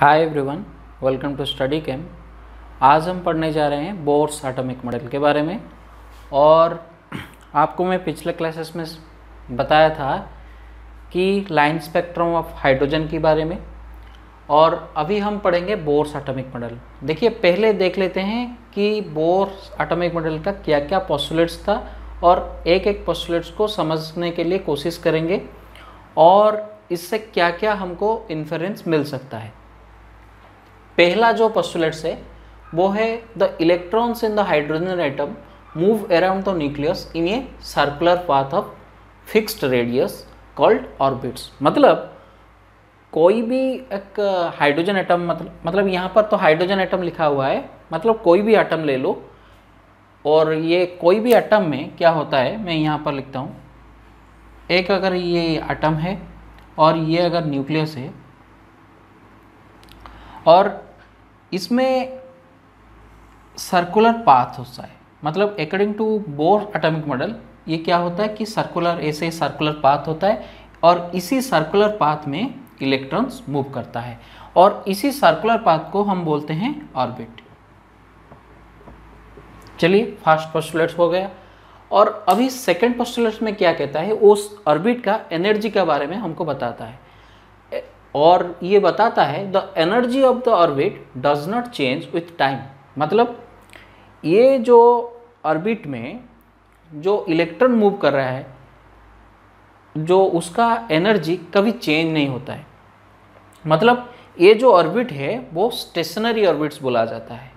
Hi everyone, welcome to study camp. आज हम पढ़ने जा रहे हैं बोर्स एटॉमिक मॉडल के बारे में। और आपको मैं पिछले क्लासेस में बताया था कि लाइन स्पेक्ट्रम ऑफ हाइड्रोजन के बारे में, और अभी हम पढ़ेंगे बोर्स एटॉमिक मॉडल। देखिए, पहले देख लेते हैं कि बोर्स एटॉमिक मॉडल का क्या क्या पोस्टुलेट्स था, और एक एक पोस्टुलेट्स को समझने के लिए कोशिश करेंगे और इससे क्या क्या हमको इन्फरेंस मिल सकता है। पहला जो पोस्टुलेट्स है वो है the electrons in the hydrogen atom move around the nucleus in a circular path of fixed radius called orbits. मतलब कोई भी एक हाइड्रोजन एटम, मतलब यहाँ पर तो हाइड्रोजन एटम लिखा हुआ है, मतलब कोई भी एटम ले लो, और ये कोई भी एटम में क्या होता है मैं यहाँ पर लिखता हूँ। एक अगर ये एटम है और ये अगर न्यूक्लियस है, और इसमें सर्कुलर पाथ होता है, मतलब according to Bohr atomic model ये क्या होता है कि सर्कुलर, ऐसे सर्कुलर पाथ होता है, और इसी सर्कुलर पाथ में इलेक्ट्रॉन्स मूव करता है, और इसी सर्कुलर पाथ को हम बोलते हैं ऑर्बिट। चलिए, फर्स्ट पोस्टुलेट हो गया। और अभी सेकंड पोस्टुलेट में क्या कहता है, उस ऑर्बिट का एनर्जी के बारे में हमको बताता है, और ये बताता है the energy of the orbit does not change with time. मतलब ये जो ऑर्बिट में जो इलेक्ट्रॉन मूव कर रहा है, जो उसका एनर्जी कभी चेंज नहीं होता है। मतलब ये जो ऑर्बिट है वो स्टेशनरी ऑर्बिट्स बोला जाता है।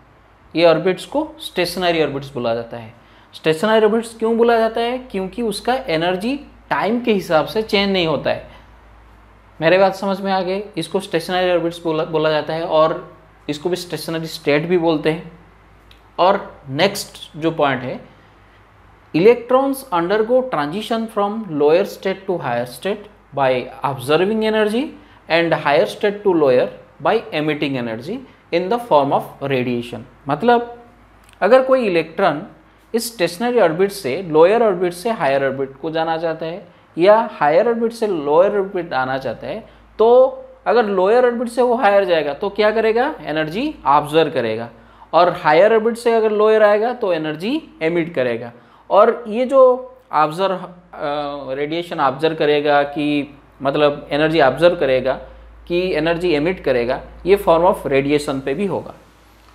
ये ऑर्बिट्स को स्टेशनरी ऑर्बिट्स बोला जाता है। स्टेशनरी ऑर्बिट्स क्यों बोला जाता है? क्योंकि उसका एनर्जी टाइम के हिसाब से चेंज नहीं होता है। मेरे बात समझ में आ गई? इसको स्टेशनरी ऑर्बिट्स बोला जाता है, और इसको भी स्टेशनरी स्टेट भी बोलते हैं। और नेक्स्ट जो पॉइंट है, electrons undergo transition from lower state to higher state by observing energy and higher state to lower by emitting energy in the form of radiation. मतलब अगर कोई इलेक्ट्रॉन इस स्टेशनरी ऑर्बिट से लोअर ऑर्बिट से higher orbit को जाना चाहता है, या हायर ऑर्बिट से लोअर ऑर्बिट आना चाहता है, तो अगर लोअर ऑर्बिट से वो हायर जाएगा तो क्या करेगा? एनर्जी ऑब्जर्व करेगा। और हायर ऑर्बिट से अगर लोअर आएगा तो एनर्जी एमिट करेगा। और ये जो रेडिएशन ऑब्जर्व करेगा, कि मतलब एनर्जी ऑब्जर्व करेगा कि एनर्जी एमिट करेगा, ये फॉर्म ऑफ रेडिएशन पे भी होगा।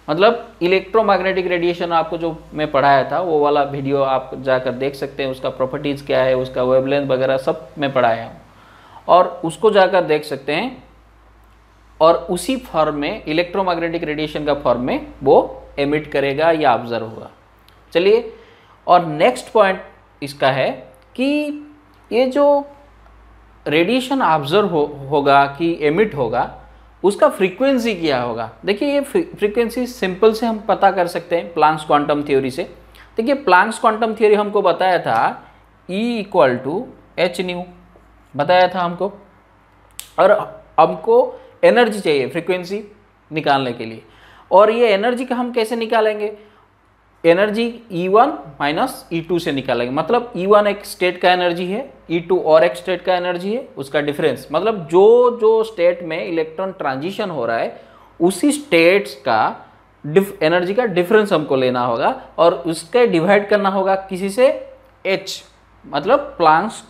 मतलब इलेक्ट्रोमैग्नेटिक रेडिएशन आपको जो मैं पढ़ाया था, वो वाला वीडियो आप जाकर देख सकते हैं। उसका प्रॉपर्टीज़ क्या है, उसका वेवलेंथ वगैरह सब मैं पढ़ाया हूँ, और उसको जाकर देख सकते हैं। और उसी फॉर्म में, इलेक्ट्रोमैग्नेटिक रेडिएशन का फॉर्म में वो एमिट करेगा या ऑब्जर्व होगा। चलिए, और नेक्स्ट पॉइंट इसका है कि ये जो रेडिएशन ऑब्जर्व होगा कि एमिट होगा, उसका फ्रीक्वेंसी क्या होगा। देखिए, ये फ्रीक्वेंसी सिंपल से हम पता कर सकते हैं प्लांक्स क्वांटम थ्योरी से। देखिए, प्लांक्स क्वांटम थ्योरी हमको बताया था E = h/v बताया था हमको, और हमको एनर्जी चाहिए फ्रीक्वेंसी निकालने के लिए। और ये एनर्जी का हम कैसे निकालेंगे? एनर्जी E1 - E2 से निकालेंगे। मतलब E1 एक स्टेट का एनर्जी है, E2 और एक स्टेट का एनर्जी है, उसका डिफरेंस। मतलब जो स्टेट में इलेक्ट्रॉन ट्रांजिशन हो रहा है, उसी स्टेट्स का एनर्जी का डिफरेंस हमको लेना होगा, और उसके डिवाइड करना होगा किसी से, H, मतलब प्लांक्स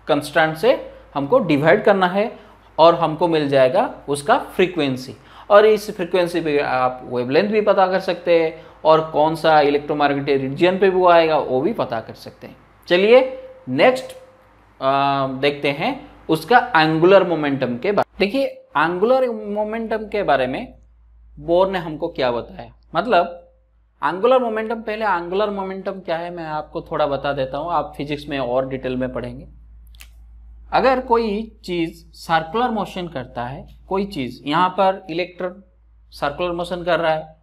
कंस्टेंट से हमको डिवाइड करना है, और हमको मिल जाएगा उसका फ्रीक्वेंसी। और इस फ्रीक्वेंसी पे आप वेवलेंथ भी पता कर सकते हैं, और कौन सा इलेक्ट्रोमैग्नेटिक रीजन पे वो आएगा वो भी पता कर सकते हैं। चलिए, नेक्स्ट देखते हैं उसका एंगुलर मोमेंटम के बारे में। देखिए, एंगुलर मोमेंटम के बारे में बोर ने हमको क्या बताया। मतलब एंगुलर मोमेंटम, पहले एंगुलर मोमेंटम क्या है मैं आपको थोड़ा बता देता हूँ, आप फिजिक्स में और डिटेल में पढ़ेंगे। अगर कोई चीज सर्कुलर मोशन करता है, कोई चीज, यहाँ पर इलेक्ट्रॉन सर्कुलर मोशन कर रहा है,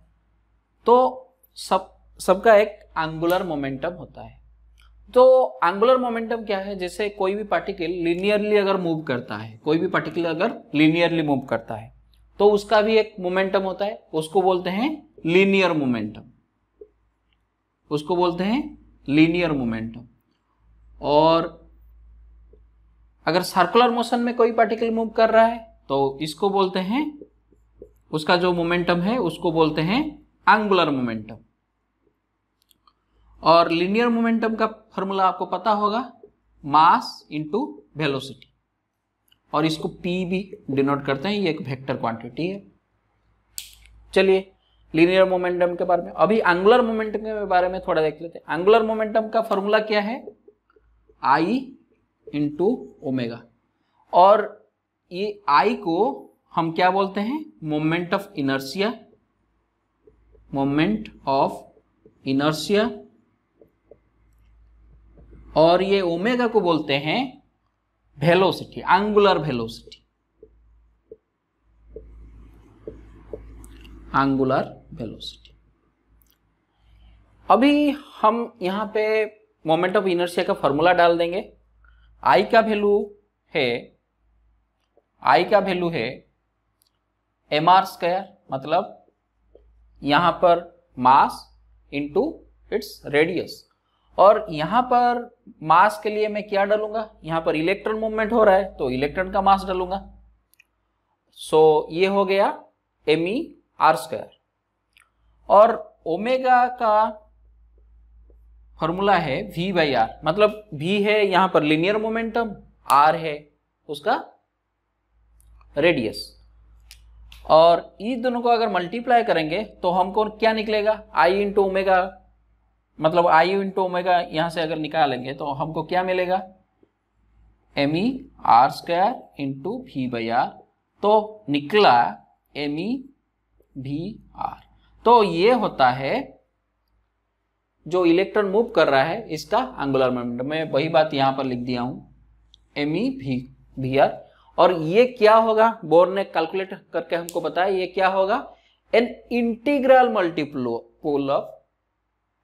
तो सबका एक एंगुलर मोमेंटम होता है। तो एंगुलर मोमेंटम क्या है? जैसे कोई भी पार्टिकल लीनियरली अगर मूव करता है, कोई भी पार्टिकल अगर लीनियरली मूव करता है, तो उसका भी एक मोमेंटम होता है, उसको बोलते हैं लीनियर मोमेंटम। उसको बोलते हैं लीनियर मोमेंटम। और अगर सर्कुलर मोशन में कोई पार्टिकल मूव कर रहा है, तो इसको बोलते हैं उसका जो मोमेंटम है उसको बोलते हैं एंगुलर मोमेंटम। और लीनियर मोमेंटम का फॉर्मूला आपको पता होगा, मास इनटू वेलोसिटी, और इसको पी भी डिनोट करते हैं, ये एक वेक्टर क्वांटिटी है। चलिए लीनियर मोमेंटम के बारे में, अभी एंगुलर मोमेंटम के बारे में थोड़ा देख लेते हैं। एंगुलर मोमेंटम का फॉर्मूला क्या है, आई इंटू ओमेगा, और ये आई को हम क्या बोलते हैं, moment of inertia, moment of inertia, और ये ओमेगा को बोलते हैं velocity, angular velocity, angular velocity. अभी हम यहां पे मोमेंट ऑफ इनर्शिया का फॉर्मूला डाल देंगे। आई का वैल्यू है mr स्क्वायर, मतलब यहां पर मास इंटू इट्स रेडियस, और यहां पर मास के लिए मैं क्या डालूंगा, यहां पर इलेक्ट्रॉन मूवमेंट हो रहा है तो इलेक्ट्रॉन का मास डालूंगा। सो ये हो गया MER स्क्वायर, और ओमेगा का फॉर्मूला है V/R, मतलब V है यहां पर लीनियर मोमेंटम, R है उसका रेडियस, और इस दोनों को अगर मल्टीप्लाई करेंगे तो हमको क्या निकलेगा, I इंटू ओमेगा, मतलब I इंटू ओमेगा यहां से अगर निकालेंगे तो हमको क्या मिलेगा, MER स्क्वायर इंटू V/R, तो निकला MEVR। तो ये होता है जो इलेक्ट्रॉन मूव कर रहा है इसका एंगुलर मोमेंटम। मैं वही बात यहां पर लिख दिया हूं MEVR। और ये क्या होगा, बोर ने कैलकुलेट करके हमको बताया, ये क्या होगा, an integral multiple of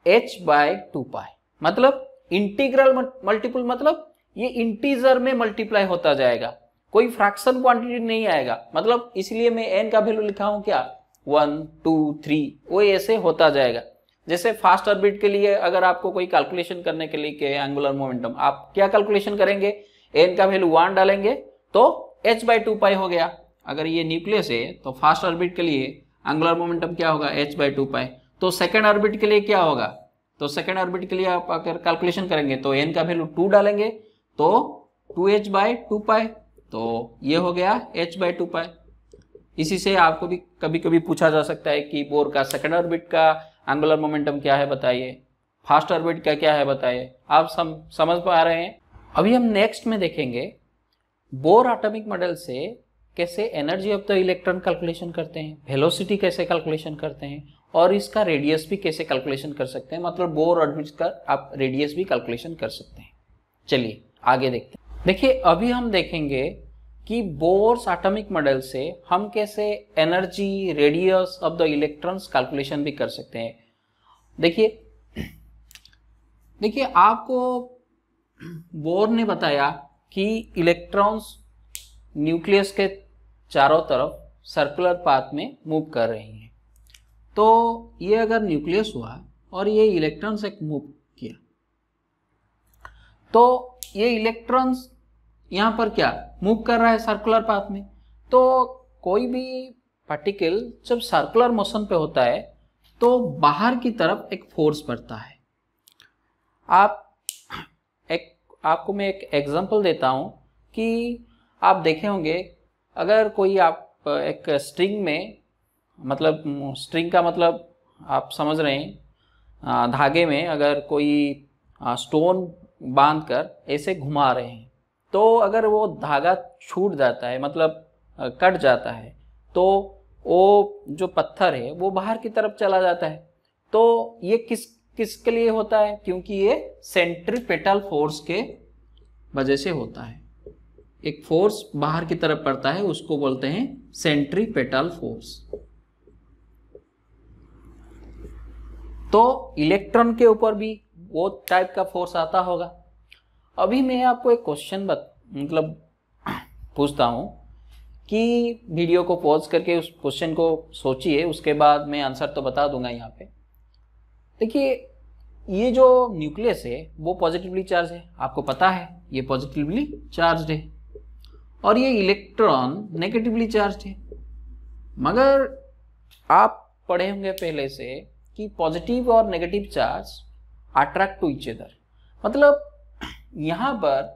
h/2π, मतलब इंटीग्रल मल्टीपल, मतलब ये इंटीजर में मल्टीप्लाई होता जाएगा, कोई फ्रैक्शन क्वांटिटी नहीं आएगा, मतलब इसलिए मैं n का वैल्यू लिखा हूं क्या, 1 2 3, वो ऐसे होता जाएगा। जैसे फास्ट ऑर्बिट के लिए अगर आपको कोई कैलकुलेशन करने के लिए के एंगुलर मोमेंटम, आप क्या कैलकुलेशन करेंगे, n का वैल्यू 1 डालेंगे तो h/2π हो गया। अगर ये न्यूक्लियस है तो फास्ट ऑर्बिट के लिए एंगुलर मोमेंटम क्या होगा, h/2π। तो सेकेंड ऑर्बिट के लिए क्या होगा, तो सेकेंड ऑर्बिट के लिए आप अगर कैलकुलेशन करेंगे तो n का वैल्यू 2 डालेंगे तो 2h/2π, तो ये हो गया h/2π। इसी से आपको भी कभी कभी पूछा जा सकता है कि बोर का सेकेंड ऑर्बिट का एंगुलर मोमेंटम क्या है बताइए, फास्ट ऑर्बिट का क्या है बताइए। आप समझ पा रहे हैं। अभी हम नेक्स्ट में देखेंगे बोर एटॉमिक मॉडल से कैसे energy of the electron calculation करते हैं, वेलोसिटी कैसे कैलकुलेशन करते हैं, और इसका रेडियस भी कैसे कैलकुलेशन कर सकते हैं, मतलब बोर ऑर्बिट का आप रेडियस भी कैलकुलेशन कर सकते हैं। चलिए आगे देखते हैं। देखिए अभी हम देखेंगे कि बोर्स एटॉमिक मॉडल से हम कैसे energy, radius of the electrons calculation भी कर सकते हैं। देखिए आपको बोर ने बताया कि इलेक्ट्रॉन्स न्यूक्लियस के चारों तरफ सर्कुलर पाथ में मूव कर रही हैं। तो ये अगर न्यूक्लियस हुआ और ये इलेक्ट्रॉन्स एक मूव किया, तो ये इलेक्ट्रॉन्स यहाँ पर क्या मूव कर रहा है सर्कुलर पाथ में। तो कोई भी पार्टिकल जब सर्कुलर मोशन पे होता है तो बाहर की तरफ एक फोर्स पड़ता है। आपको मैं एक एग्जांपल देता हूँ कि आप देखे होंगे, अगर कोई आप एक स्ट्रिंग में, मतलब स्ट्रिंग का मतलब आप समझ रहे हैं, धागे में अगर कोई स्टोन बांधकर ऐसे घुमा रहे हैं, तो अगर वो धागा छूट जाता है, मतलब कट जाता है, तो वो जो पत्थर है वो बाहर की तरफ चला जाता है। तो ये किसके लिए होता है, क्योंकि ये सेंट्रीपेटल फोर्स के वजह से होता है। एक फोर्स बाहर की तरफ पड़ता है, उसको बोलते हैं सेंट्रीपेटल फोर्स। तो इलेक्ट्रॉन के ऊपर भी वो टाइप का फोर्स आता होगा। अभी मैं आपको एक क्वेश्चन मतलब पूछता हूं कि वीडियो को पॉज करके उस क्वेश्चन को सोचिए, उसके बाद मैं आंसर तो बता दूंगा यहाँ पे। देखिए ये जो न्यूक्लियस है वो पॉजिटिवली चार्ज है, आपको पता है ये पॉजिटिवली चार्ज है, और ये इलेक्ट्रॉन नेगेटिवली चार्ज है। मगर आप पढ़े होंगे पहले से कि पॉजिटिव और negative charge attract to each other, मतलब यहां पर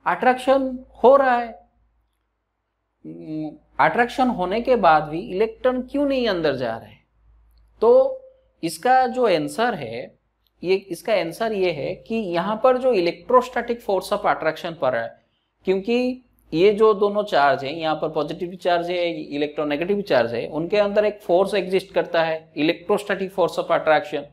अट्रैक्शन हो रहा है, अट्रैक्शन होने के बाद भी इलेक्ट्रॉन क्यों नहीं अंदर जा रहे? तो इसका जो आंसर है, इसका आंसर ये है कि यहाँ पर जो इलेक्ट्रोस्टैटिक फोर्स ऑफ अट्रैक्शन पर है, क्योंकि ये जो दोनों चार्ज है, यहाँ पर पॉजिटिव चार्ज है, इलेक्ट्रोनेगेटिव चार्ज है, उनके अंदर एक फोर्स एग्जिस्ट करता है, इलेक्ट्रोस्टैटिक फोर्स ऑफ अट्रैक्शन,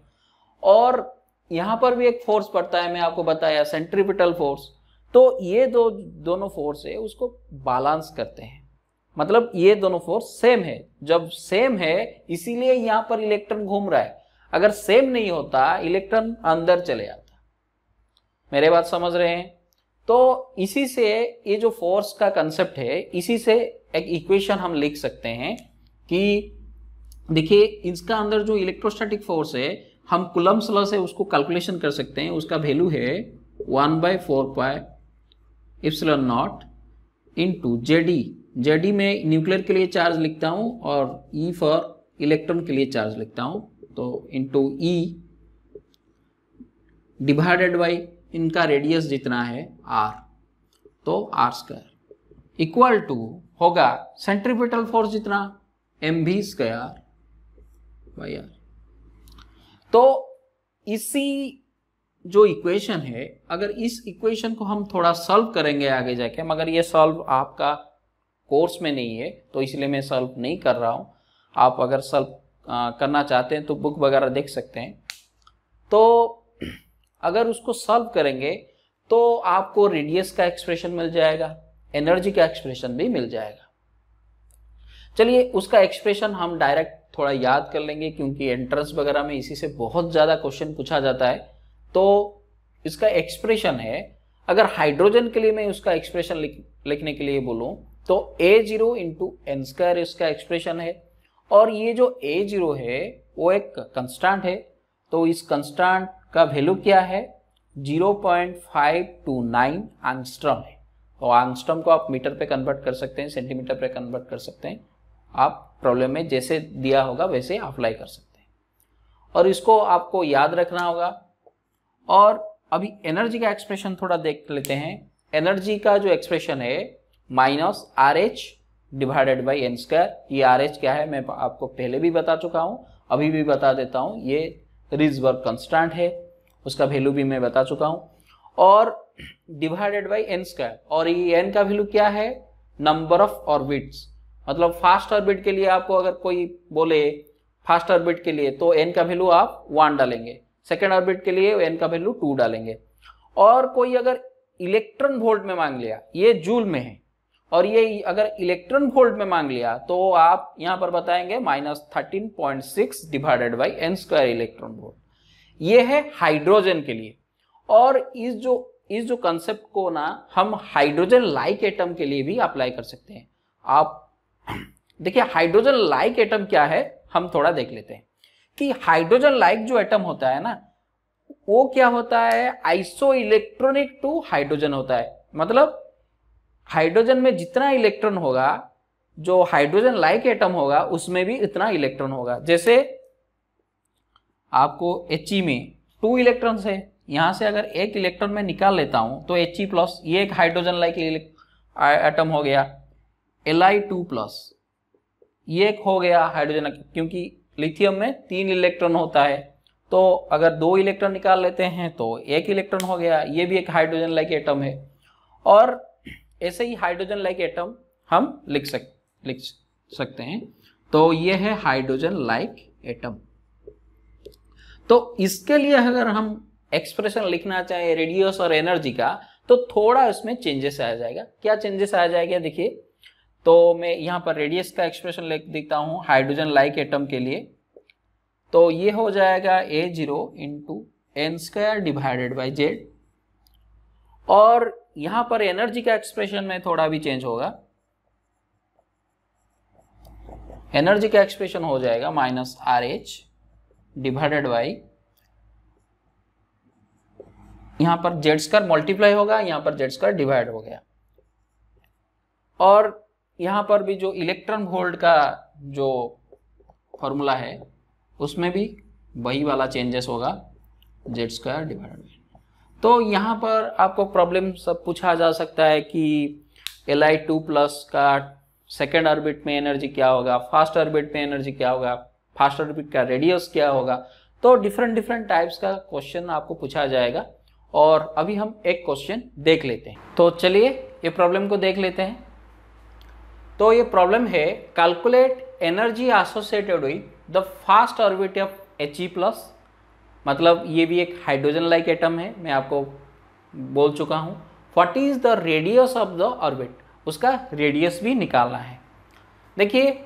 और यहाँ पर भी एक फोर्स पड़ता है, मैं आपको बताया सेंट्रीपिटल फोर्स। तो ये दोनों फोर्स है उसको बैलेंस करते हैं, मतलब ये दोनों फोर्स सेम है। जब सेम है इसीलिए यहाँ पर इलेक्ट्रॉन घूम रहा है, अगर सेम नहीं होता इलेक्ट्रॉन अंदर चले जाता। मेरे बात समझ रहे हैं? तो इसी से ये जो फोर्स का कंसेप्ट है, इसी से एक इक्वेशन हम लिख सकते हैं कि देखिए इसका अंदर जो इलेक्ट्रोस्टैटिक फोर्स है, हम कूलम्ब्स लॉ से उसको कैलकुलेशन कर सकते हैं। उसका वैल्यू है 1/4 pi epsilon not into JD. JD में न्यूक्लियर के लिए चार्ज लिखता हूं और ई फॉर इलेक्ट्रॉन के लिए चार्ज लिखता हूं, तो इनटू ई डिवाइडेड बाई इनका रेडियस जितना है आर, तो आर स्क्वायर इक्वल टू होगा सेंट्रीपिटल फोर्स जितना mv स्क्वायर बाई आर। तो इसी जो इक्वेशन है, अगर इस इक्वेशन को हम थोड़ा सॉल्व करेंगे आगे जाके, मगर ये सॉल्व आपका कोर्स में नहीं है तो इसलिए मैं सॉल्व नहीं कर रहा हूँ। आप अगर सॉल्व करना चाहते हैं तो बुक वगैरह देख सकते हैं। तो अगर उसको सॉल्व करेंगे तो आपको रेडियस का एक्सप्रेशन मिल जाएगा, एनर्जी का एक्सप्रेशन भी मिल जाएगा। चलिए उसका एक्सप्रेशन हम डायरेक्ट थोड़ा याद कर लेंगे, क्योंकि एंट्रेंस वगैरह में इसी से बहुत ज़्यादा क्वेश्चन पूछा जाता है। तो इसका एक्सप्रेशन है, अगर हाइड्रोजन के लिए मैं उसका एक्सप्रेशन लिखने के लिए बोलूं तो A0 इंटू एन स्क्वायर इसका एक्सप्रेशन है, और ये जो A0 है वो एक कंस्टेंट है, तो इस कंस्टेंट का वैल्यू क्या है 0.529 एंगस्ट्रॉम है। तो एंगस्ट्रॉम को आप मीटर पे कन्वर्ट कर सकते हैं, सेंटीमीटर पे कन्वर्ट कर सकते हैं, आप प्रॉब्लम में जैसे दिया होगा वैसे अप्लाई कर सकते हैं, और इसको आपको याद रखना होगा। और अभी एनर्जी का एक्सप्रेशन थोड़ा देख लेते हैं। एनर्जी का जो एक्सप्रेशन है -RH divided by n square. ये RH क्या है मैं आपको पहले भी बता चुका हूँ, अभी भी बता देता हूँ। ये रिजबर्ग कांस्टेंट है, उसका वैल्यू भी मैं बता चुका हूँ, और डिवाइडेड बाई एन स्क्वायर। और ये एन का वैल्यू क्या है नंबर ऑफ ऑर्बिट्स, मतलब फास्ट ऑर्बिट के लिए आपको अगर कोई बोले फास्ट ऑर्बिट के लिए तो एन का वैल्यू आप 1 डालेंगे, सेकेंड ऑर्बिट के लिए एन का वैल्यू 2 डालेंगे। और कोई अगर इलेक्ट्रॉन वोल्ट में मांग लिया, ये जूल में है, और ये अगर इलेक्ट्रॉन वोल्ट में मांग लिया तो आप यहां पर बताएंगे -13.6 divided by n square electron volt. ये है हाइड्रोजन के लिए। और इस जो कंसेप्ट को ना हम हाइड्रोजन लाइक एटम के लिए भी अप्लाई कर सकते हैं। आप देखिए हाइड्रोजन लाइक एटम क्या है, हम थोड़ा देख लेते हैं कि हाइड्रोजन लाइक जो एटम होता है ना, वो क्या होता है आइसो इलेक्ट्रॉनिक टू हाइड्रोजन होता है। मतलब हाइड्रोजन में जितना इलेक्ट्रॉन होगा, जो हाइड्रोजन लाइक एटम होगा उसमें भी इतना इलेक्ट्रॉन होगा। जैसे आपको He में 2 इलेक्ट्रॉन्स है, यहां से अगर 1 इलेक्ट्रॉन में निकाल लेता हूं तो He+, ये एक हाइड्रोजन लाइक एटम हो गया। Li2+, ये एक हो गया हाइड्रोजन, क्योंकि लिथियम में 3 इलेक्ट्रॉन होता है, तो अगर 2 इलेक्ट्रॉन निकाल लेते हैं तो 1 इलेक्ट्रॉन हो गया, ये भी एक हाइड्रोजन लाइक एटम है। और ऐसे ही हाइड्रोजन लाइक एटम हम लिख सकते हैं। तो ये है हाइड्रोजन लाइक एटम। तो इसके लिए अगर हम एक्सप्रेशन लिखना चाहें रेडियस और एनर्जी का, तो थोड़ा इसमें चेंजेस आ जाएगा। क्या चेंजेस आ जाएगा देखिए, तो मैं यहाँ पर रेडियस का एक्सप्रेशन लिख देता हूँ हाइड्रोजन लाइक एटम के लिए। तो ये हो जाएगा A0 into n square divided by Z. और यहां पर एनर्जी का एक्सप्रेशन में थोड़ा भी चेंज होगा, एनर्जी का एक्सप्रेशन हो जाएगा -RH डिवाइडेड बाई, यहां पर जेड स्क्वायर मल्टीप्लाई होगा, यहां पर जेड स्क्वायर डिवाइड हो गया। और यहां पर भी जो इलेक्ट्रॉन वोल्ट का जो फॉर्मूला है उसमें भी वही वाला चेंजेस होगा, जेड स्क्वायर डिवाइडेड बाई। तो यहाँ पर आपको प्रॉब्लम सब पूछा जा सकता है कि Li2 प्लस का सेकेंड ऑर्बिट में एनर्जी क्या होगा, फास्ट ऑर्बिट में एनर्जी क्या होगा, फास्ट ऑर्बिट का रेडियस क्या होगा। तो डिफरेंट टाइप्स का क्वेश्चन आपको पूछा जाएगा। और अभी हम एक क्वेश्चन देख लेते हैं। तो चलिए ये प्रॉब्लम को देख लेते हैं। तो ये प्रॉब्लम है, calculate energy associated with the fast orbit of He+, मतलब ये भी एक हाइड्रोजन लाइक एटम है, मैं आपको बोल चुका हूँ। What is the radius of the orbit, उसका रेडियस भी निकालना है। देखिए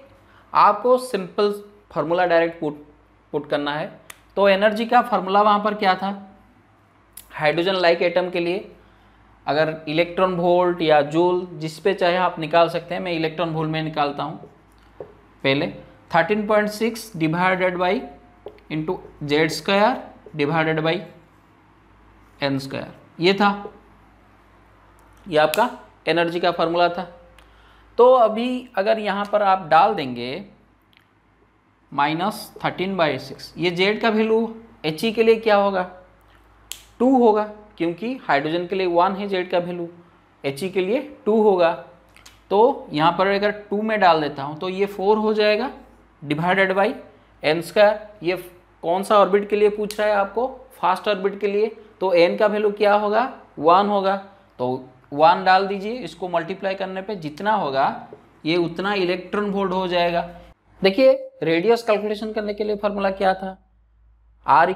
आपको सिंपल फार्मूला डायरेक्ट पुट करना है। तो एनर्जी का फार्मूला वहाँ पर क्या था, हाइड्रोजन लाइक एटम के लिए अगर इलेक्ट्रॉन वोल्ट या जूल जिस पे चाहे आप निकाल सकते हैं, मैं इलेक्ट्रॉन वोल्ट में निकालता हूँ। पहले 13.6 divided by into Z square divided by n square, ये था, ये आपका एनर्जी का फार्मूला था। तो अभी अगर यहाँ पर आप डाल देंगे -13/6, ये जेड का वैल्यू He के लिए क्या होगा, 2 होगा, क्योंकि हाइड्रोजन के लिए 1 है जेड का वैल्यू, He के लिए 2 होगा। तो यहाँ पर अगर 2 में डाल देता हूँ तो ये 4 हो जाएगा डिवाइडेड बाई एन स्क्वायर। ये कौन सा ऑर्बिट के लिए पूछ रहा है आपको, फास्ट ऑर्बिट के लिए। तो एन का वैल्यू क्या होगा, 1 होगा। तो 1 डाल दीजिए, इसको मल्टीप्लाई करने पे जितना होगा ये उतना इलेक्ट्रॉन वोल्ट हो जाएगा। देखिए रेडियस कैलकुलेशन करने के लिए फार्मूला क्या था, R =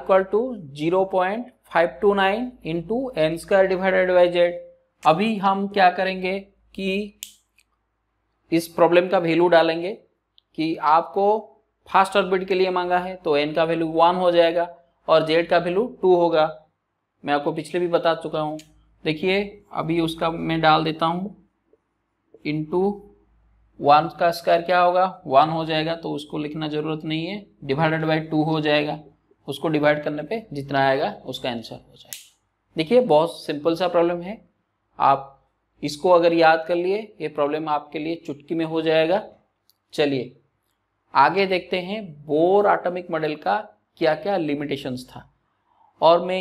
0.529 into n square divided by Z. अभी हम क्या करेंगे कि इस प्रॉब्लम का वैल्यू डालेंगे कि आपको फास्ट ऑर्बिट के लिए मांगा है, तो n का वैल्यू 1 हो जाएगा और z का वैल्यू 2 होगा। मैं आपको पिछले भी बता चुका हूँ। देखिए अभी उसका मैं डाल देता हूँ, इंटू 1 का स्क्वायर क्या होगा, 1 हो जाएगा, तो उसको लिखना जरूरत नहीं है, डिवाइडेड बाई 2 हो जाएगा। उसको डिवाइड करने पे जितना आएगा उसका आंसर हो जाएगा। देखिए बहुत सिंपल सा प्रॉब्लम है, आप इसको अगर याद कर लिए ये प्रॉब्लम आपके लिए चुटकी में हो जाएगा। चलिए आगे देखते हैं, बोर एटॉमिक मॉडल का क्या क्या लिमिटेशंस था। और मैं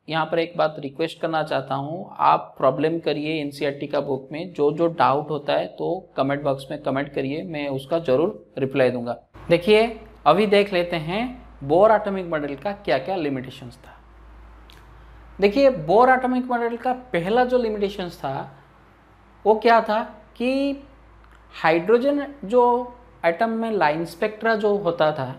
यहाँ पर एक बात रिक्वेस्ट करना चाहता हूँ, आप प्रॉब्लम करिए एनसीईआरटी का बुक में, जो डाउट होता है तो कमेंट बॉक्स में कमेंट करिए, मैं उसका जरूर रिप्लाई दूंगा। देखिए अभी देख लेते हैं बोर एटॉमिक मॉडल का क्या क्या लिमिटेशंस था। देखिए बोर एटॉमिक मॉडल का पहला जो लिमिटेशंस था वो क्या था कि हाइड्रोजन जो एटम में लाइन स्पेक्ट्रा जो होता था,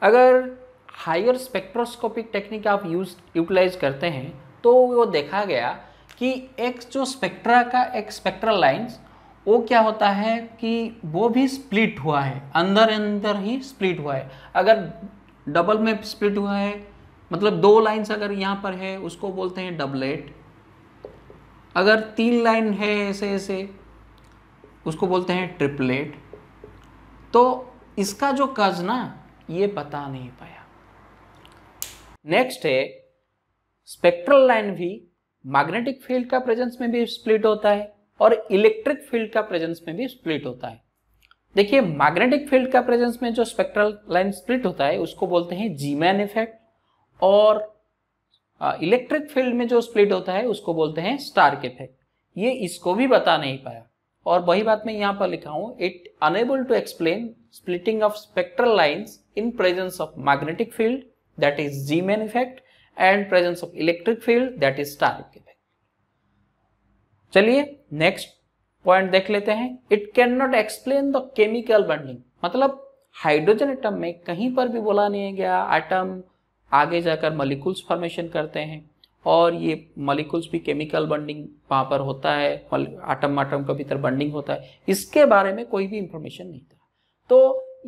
अगर हायर स्पेक्ट्रोस्कोपिक टेक्निक आप यूटिलाइज करते हैं तो वो देखा गया कि एक जो स्पेक्ट्रा का एक स्पेक्ट्रल लाइंस वो क्या होता है कि वो भी स्प्लिट हुआ है, अंदर ही स्प्लिट हुआ है। अगर डबल में स्प्लिट हुआ है, मतलब 2 लाइंस अगर यहाँ पर है उसको बोलते हैं डबलेट। अगर 3 लाइन है ऐसे उसको बोलते हैं ट्रिपलेट। तो इसका जो कज ना ये बता नहीं पाया। नेक्स्ट है स्पेक्ट्रल लाइन भी मैग्नेटिक फील्ड का प्रेजेंस में भी स्प्लिट होता है और इलेक्ट्रिक फील्ड का प्रेजेंस में भी स्प्लिट होता है। देखिए मैग्नेटिक फील्ड का प्रेजेंस में जो स्पेक्ट्रल लाइन स्प्लिट होता है उसको बोलते हैं जीमैन इफेक्ट, और इलेक्ट्रिक फील्ड में जो स्प्लिट होता है उसको बोलते हैं स्टार्क इफेक्ट। ये इसको भी बता नहीं पाया। और वही बात मैं यहाँ पर लिखा हूँ, it enable to explain splitting of spectral lines in presence of magnetic field that is Zeeman effect and presence of electric field that is Stark effect. चलिए नेक्स्ट पॉइंट देख लेते हैं, it can not explain the chemical bonding. मतलब hydrogen atom में कहीं पर भी बोला नहीं गया एटम आगे जाकर मॉलिक्यूल्स फॉर्मेशन करते हैं और ये मॉलिक्यूल्स भी केमिकल बॉन्डिंग वहाँ पर होता है, आटम के भीतर बॉन्डिंग होता है, इसके बारे में कोई भी इंफॉर्मेशन नहीं था। तो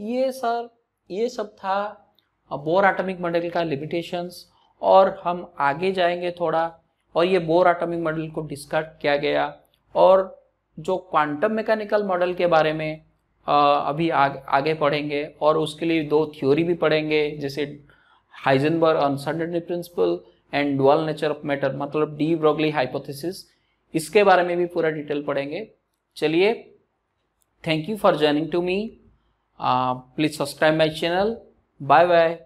ये सब था बोर एटॉमिक मॉडल का लिमिटेशंस। और हम आगे जाएंगे थोड़ा और ये बोर एटॉमिक मॉडल को डिस्कस किया गया और जो क्वांटम मैकेनिकल मॉडल के बारे में अभी आगे पढ़ेंगे और उसके लिए 2 थ्योरी भी पढ़ेंगे, जैसे Heisenberg uncertainty principle and dual nature of matter, मतलब डी ब्रोगली हाइपोथेसिस, इसके बारे में भी पूरा डिटेल पढ़ेंगे। चलिए thank you for joining to me. Please subscribe my channel. Bye bye.